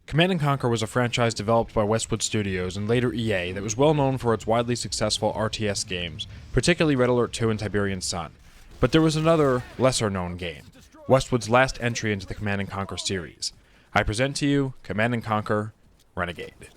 Command & Conquer was a franchise developed by Westwood Studios and later EA that was well known for its widely successful RTS games, particularly Red Alert 2 and Tiberian Sun. But there was another, lesser-known game, Westwood's last entry into the Command & Conquer series. I present to you Command & Conquer Renegade.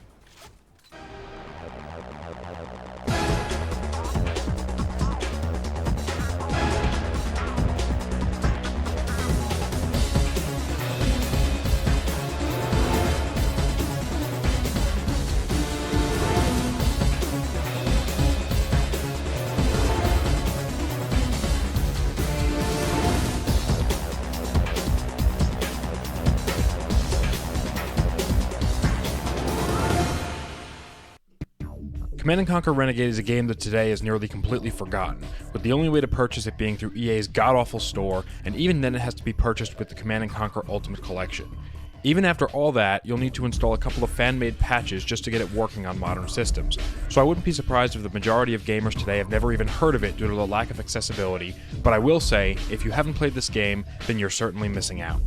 Command & Conquer Renegade is a game that today is nearly completely forgotten, with the only way to purchase it being through EA's god-awful store, and even then it has to be purchased with the Command & Conquer Ultimate Collection. Even after all that, you'll need to install a couple of fan-made patches just to get it working on modern systems, so I wouldn't be surprised if the majority of gamers today have never even heard of it due to the lack of accessibility, but I will say, if you haven't played this game, then you're certainly missing out.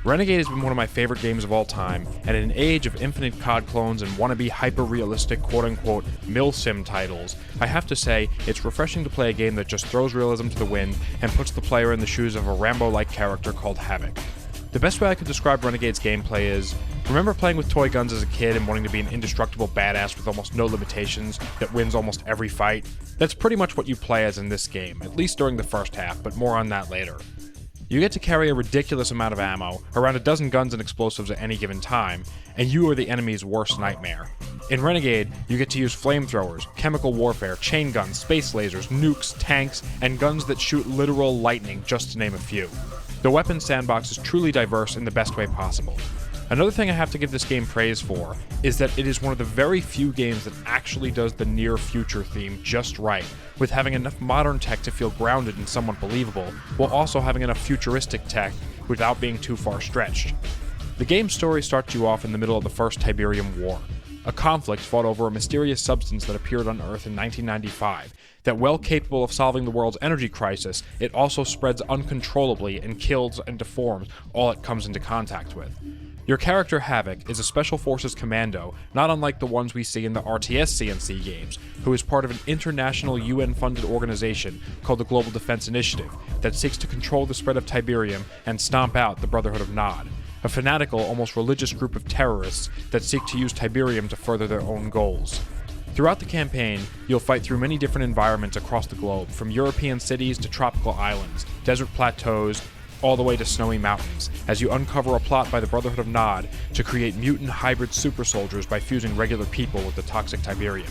Renegade has been one of my favorite games of all time, and in an age of infinite COD clones and wannabe hyper-realistic quote-unquote mil-sim titles, I have to say, it's refreshing to play a game that just throws realism to the wind and puts the player in the shoes of a Rambo-like character called Havoc. The best way I could describe Renegade's gameplay is, remember playing with toy guns as a kid and wanting to be an indestructible badass with almost no limitations that wins almost every fight? That's pretty much what you play as in this game, at least during the first half, but more on that later. You get to carry a ridiculous amount of ammo, around a dozen guns and explosives at any given time, and you are the enemy's worst nightmare. In Renegade, you get to use flamethrowers, chemical warfare, chain guns, space lasers, nukes, tanks, and guns that shoot literal lightning, just to name a few. The weapons sandbox is truly diverse in the best way possible. Another thing I have to give this game praise for is that it is one of the very few games that actually does the near future theme just right, with having enough modern tech to feel grounded and somewhat believable, while also having enough futuristic tech without being too far stretched. The game's story starts you off in the middle of the First Tiberium War, a conflict fought over a mysterious substance that appeared on Earth in 1995, that while capable of solving the world's energy crisis, it also spreads uncontrollably and kills and deforms all it comes into contact with. Your character, Havoc, is a Special Forces commando, not unlike the ones we see in the RTS CNC games, who is part of an international UN-funded organization called the Global Defense Initiative that seeks to control the spread of Tiberium and stomp out the Brotherhood of Nod, a fanatical, almost religious group of terrorists that seek to use Tiberium to further their own goals. Throughout the campaign, you'll fight through many different environments across the globe, from European cities to tropical islands, desert plateaus, all the way to snowy mountains, as you uncover a plot by the Brotherhood of Nod to create mutant hybrid super soldiers by fusing regular people with the toxic Tiberium.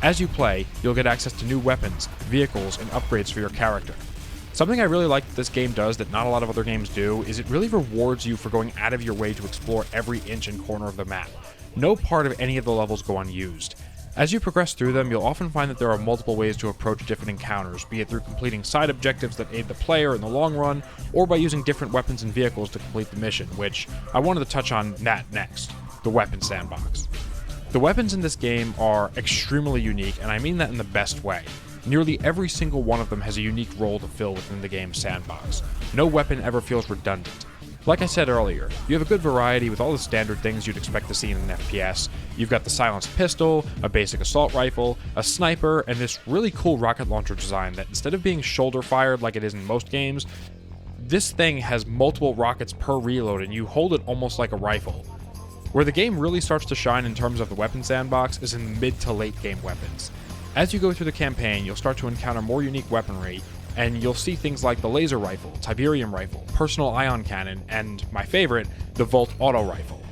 As you play, you'll get access to new weapons, vehicles, and upgrades for your character. Something I really like that this game does that not a lot of other games do is it really rewards you for going out of your way to explore every inch and corner of the map. No part of any of the levels go unused. As you progress through them, you'll often find that there are multiple ways to approach different encounters, be it through completing side objectives that aid the player in the long run, or by using different weapons and vehicles to complete the mission, which I wanted to touch on that next, the weapons sandbox. The weapons in this game are extremely unique, and I mean that in the best way. Nearly every single one of them has a unique role to fill within the game's sandbox. No weapon ever feels redundant. Like I said earlier, you have a good variety with all the standard things you'd expect to see in an FPS. You've got the silenced pistol, a basic assault rifle, a sniper, and this really cool rocket launcher design that instead of being shoulder fired like it is in most games, this thing has multiple rockets per reload and you hold it almost like a rifle. Where the game really starts to shine in terms of the weapon sandbox is in the mid to late game weapons. As you go through the campaign, you'll start to encounter more unique weaponry, and you'll see things like the laser rifle, Tiberium rifle, personal ion cannon, and, my favorite, the Volt auto rifle.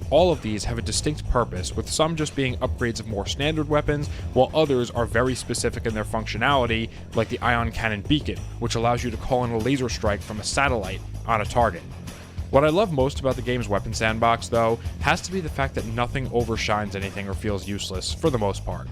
All of these have a distinct purpose, with some just being upgrades of more standard weapons, while others are very specific in their functionality, like the ion cannon beacon, which allows you to call in a laser strike from a satellite on a target. What I love most about the game's weapon sandbox, though, has to be the fact that nothing overshines anything or feels useless, for the most part.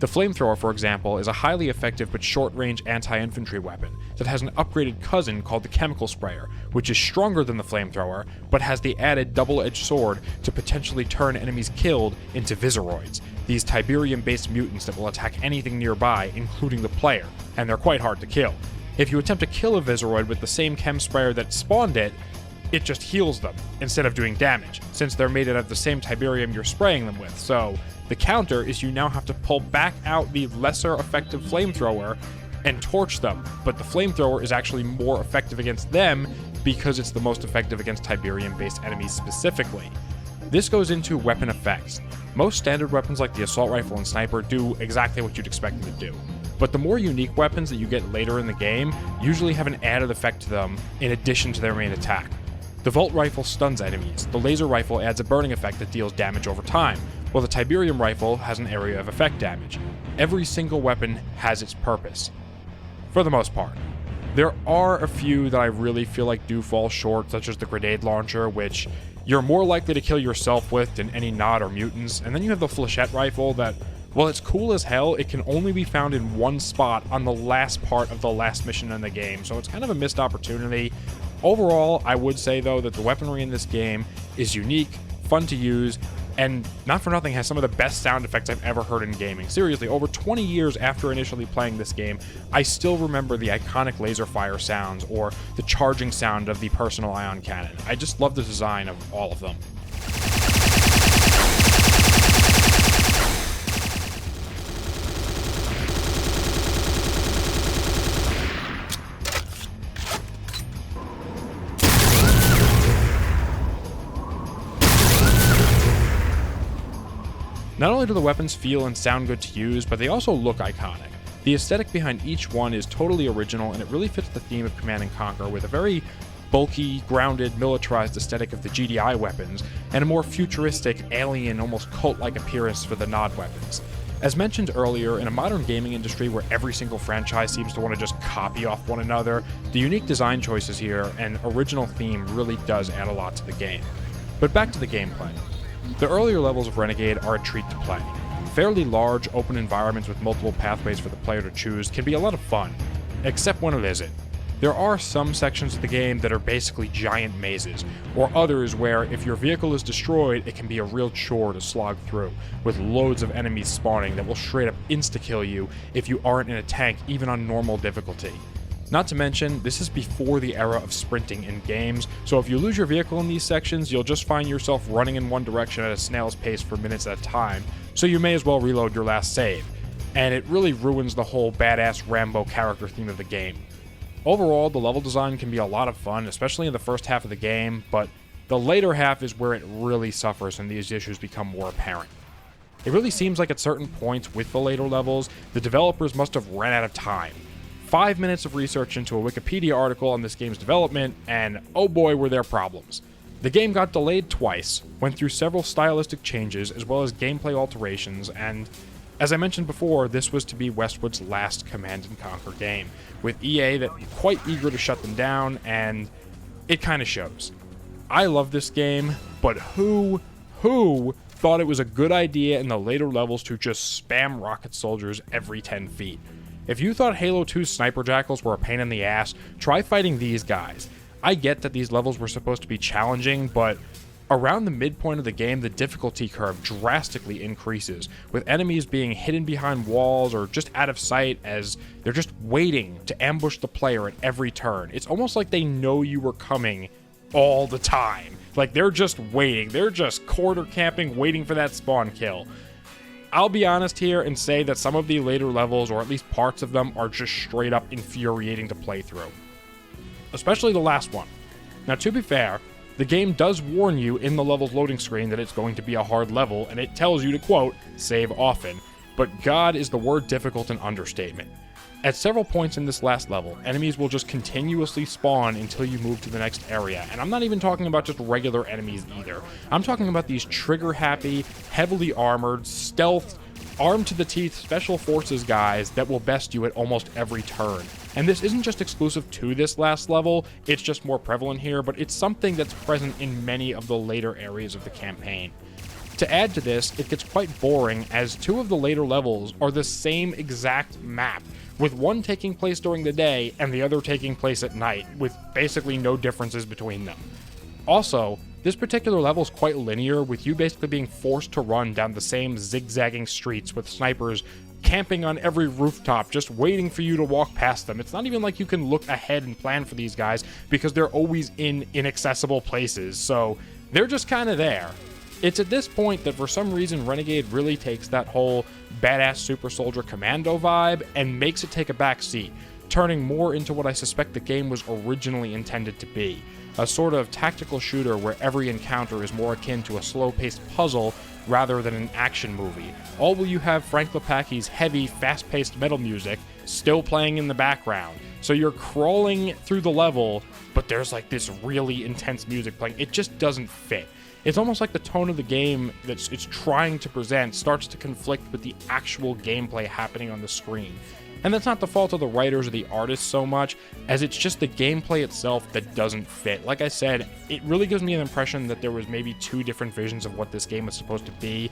The flamethrower, for example, is a highly effective but short-range anti-infantry weapon that has an upgraded cousin called the chemical sprayer, which is stronger than the flamethrower, but has the added double-edged sword to potentially turn enemies killed into Visceroids, these Tiberium-based mutants that will attack anything nearby, including the player, and they're quite hard to kill. If you attempt to kill a Visceroid with the same chem sprayer that spawned it, it just heals them instead of doing damage, since they're made out of the same Tiberium you're spraying them with. So the counter is you now have to pull back out the lesser effective flamethrower and torch them, but the flamethrower is actually more effective against them because it's the most effective against Tiberium-based enemies specifically. This goes into weapon effects. Most standard weapons like the assault rifle and sniper do exactly what you'd expect them to do, but the more unique weapons that you get later in the game usually have an added effect to them in addition to their main attack. The Volt Rifle stuns enemies, the Laser Rifle adds a burning effect that deals damage over time, while the Tiberium Rifle has an area of effect damage. Every single weapon has its purpose, for the most part. There are a few that I really feel like do fall short, such as the Grenade Launcher, which you're more likely to kill yourself with than any Nod or mutants, and then you have the Flechette Rifle that, while it's cool as hell, it can only be found in one spot on the last part of the last mission in the game, so it's kind of a missed opportunity. Overall, I would say though that the weaponry in this game is unique, fun to use, and not for nothing has some of the best sound effects I've ever heard in gaming. Seriously, over 20 years after initially playing this game, I still remember the iconic laser fire sounds or the charging sound of the personal ion cannon. I just love the design of all of them. Not only do the weapons feel and sound good to use, but they also look iconic. The aesthetic behind each one is totally original, and it really fits the theme of Command & Conquer with a very bulky, grounded, militarized aesthetic of the GDI weapons, and a more futuristic, alien, almost cult-like appearance for the Nod weapons. As mentioned earlier, in a modern gaming industry where every single franchise seems to want to just copy off one another, the unique design choices here and original theme really does add a lot to the game. But back to the gameplay. The earlier levels of Renegade are a treat to play. Fairly large, open environments with multiple pathways for the player to choose can be a lot of fun, except when it isn't. There are some sections of the game that are basically giant mazes, or others where if your vehicle is destroyed, it can be a real chore to slog through, with loads of enemies spawning that will straight up insta-kill you if you aren't in a tank even on normal difficulty. Not to mention, this is before the era of sprinting in games, so if you lose your vehicle in these sections, you'll just find yourself running in one direction at a snail's pace for minutes at a time, so you may as well reload your last save. And it really ruins the whole badass Rambo character theme of the game. Overall, the level design can be a lot of fun, especially in the first half of the game, but the later half is where it really suffers and these issues become more apparent. It really seems like at certain points with the later levels, the developers must have ran out of time. 5 minutes of research into a Wikipedia article on this game's development, and oh boy were there problems. The game got delayed twice, went through several stylistic changes as well as gameplay alterations, and as I mentioned before, this was to be Westwood's last Command & Conquer game, with EA that quite eager to shut them down, and it kinda shows. I love this game, but who thought it was a good idea in the later levels to just spam rocket soldiers every 10 feet? If you thought Halo 2's sniper jackals were a pain in the ass, try fighting these guys. I get that these levels were supposed to be challenging, but around the midpoint of the game, the difficulty curve drastically increases, with enemies being hidden behind walls or just out of sight as they're just waiting to ambush the player at every turn. It's almost like they know you were coming all the time. Like they're just waiting. They're just quarter camping, waiting for that spawn kill. I'll be honest here and say that some of the later levels, or at least parts of them, are just straight up infuriating to play through. Especially the last one. Now, to be fair, the game does warn you in the level's loading screen that it's going to be a hard level, and it tells you to, quote, save often, but God is the word difficult an understatement. At several points in this last level, enemies will just continuously spawn until you move to the next area, and I'm not even talking about just regular enemies either. I'm talking about these trigger-happy, heavily armored, stealth, armed-to-the-teeth special forces guys that will best you at almost every turn. And this isn't just exclusive to this last level, it's just more prevalent here, but it's something that's present in many of the later areas of the campaign. To add to this, it gets quite boring as 2 of the later levels are the same exact map, with one taking place during the day and the other taking place at night, with basically no differences between them. Also, this particular level is quite linear, with you basically being forced to run down the same zigzagging streets with snipers camping on every rooftop, just waiting for you to walk past them. It's not even like you can look ahead and plan for these guys because they're always in inaccessible places, so they're just kind of there. It's at this point that for some reason Renegade really takes that whole badass super soldier commando vibe and makes it take a back seat, turning more into what I suspect the game was originally intended to be. A sort of tactical shooter where every encounter is more akin to a slow-paced puzzle rather than an action movie, all while you have Frank Lepacki's heavy, fast-paced metal music still playing in the background. So you're crawling through the level, but there's like this really intense music playing. It just doesn't fit. It's almost like the tone of the game that it's trying to present starts to conflict with the actual gameplay happening on the screen. And that's not the fault of the writers or the artists so much, as it's just the gameplay itself that doesn't fit. Like I said, it really gives me an impression that there was maybe two different visions of what this game was supposed to be,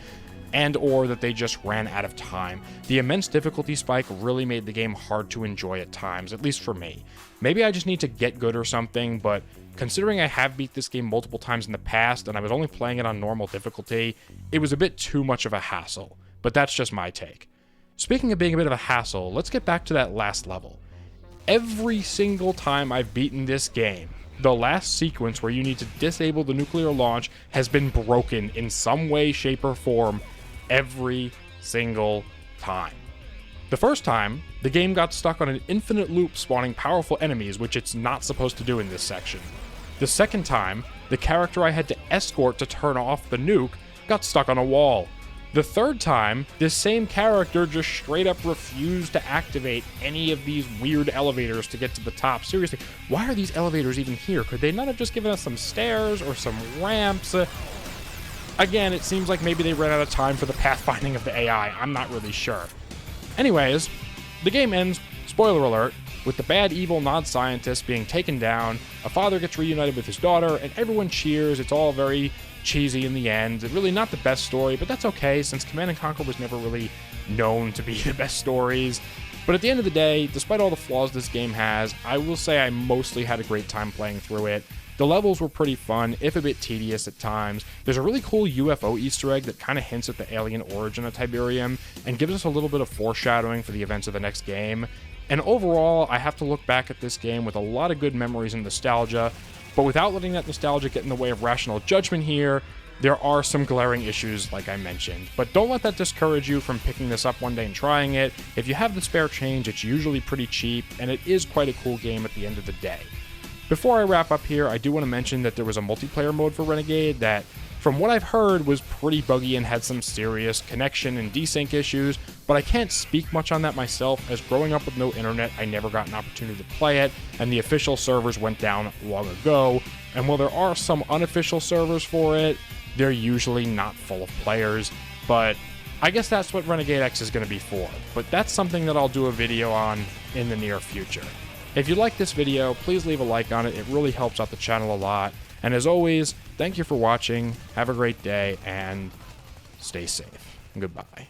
and or that they just ran out of time. The immense difficulty spike really made the game hard to enjoy at times, at least for me. Maybe I just need to get good or something, but considering I have beat this game multiple times in the past and I was only playing it on normal difficulty, it was a bit too much of a hassle. But that's just my take. Speaking of being a bit of a hassle, let's get back to that last level. Every single time I've beaten this game, the last sequence where you need to disable the nuclear launch has been broken in some way, shape, or form every single time. The first time, the game got stuck on an infinite loop spawning powerful enemies, which it's not supposed to do in this section. The second time, the character I had to escort to turn off the nuke got stuck on a wall. The third time, this same character just straight up refused to activate any of these weird elevators to get to the top. Seriously, why are these elevators even here? Could they not have just given us some stairs or some ramps? Again, it seems like maybe they ran out of time for the pathfinding of the AI. I'm not really sure. Anyways, the game ends, spoiler alert, with the bad evil non-scientist being taken down, a father gets reunited with his daughter, and everyone cheers. It's all very cheesy in the end. Really not the best story, but that's okay, since Command & Conquer was never really known to be the best stories. But at the end of the day, despite all the flaws this game has, I will say I mostly had a great time playing through it. The levels were pretty fun, if a bit tedious at times. There's a really cool UFO Easter egg that kind of hints at the alien origin of Tiberium, and gives us a little bit of foreshadowing for the events of the next game. And overall, I have to look back at this game with a lot of good memories and nostalgia, but without letting that nostalgia get in the way of rational judgment here, there are some glaring issues like I mentioned. But don't let that discourage you from picking this up one day and trying it. If you have the spare change, it's usually pretty cheap, and it is quite a cool game at the end of the day. Before I wrap up here, I do want to mention that there was a multiplayer mode for Renegade that, from what I've heard, was pretty buggy and had some serious connection and desync issues, but I can't speak much on that myself, as growing up with no internet, I never got an opportunity to play it, and the official servers went down long ago, and while there are some unofficial servers for it, they're usually not full of players, but I guess that's what Renegade X is going to be for, but that's something that I'll do a video on in the near future. If you like this video, please leave a like on it. It really helps out the channel a lot. And as always, thank you for watching. Have a great day and stay safe. Goodbye.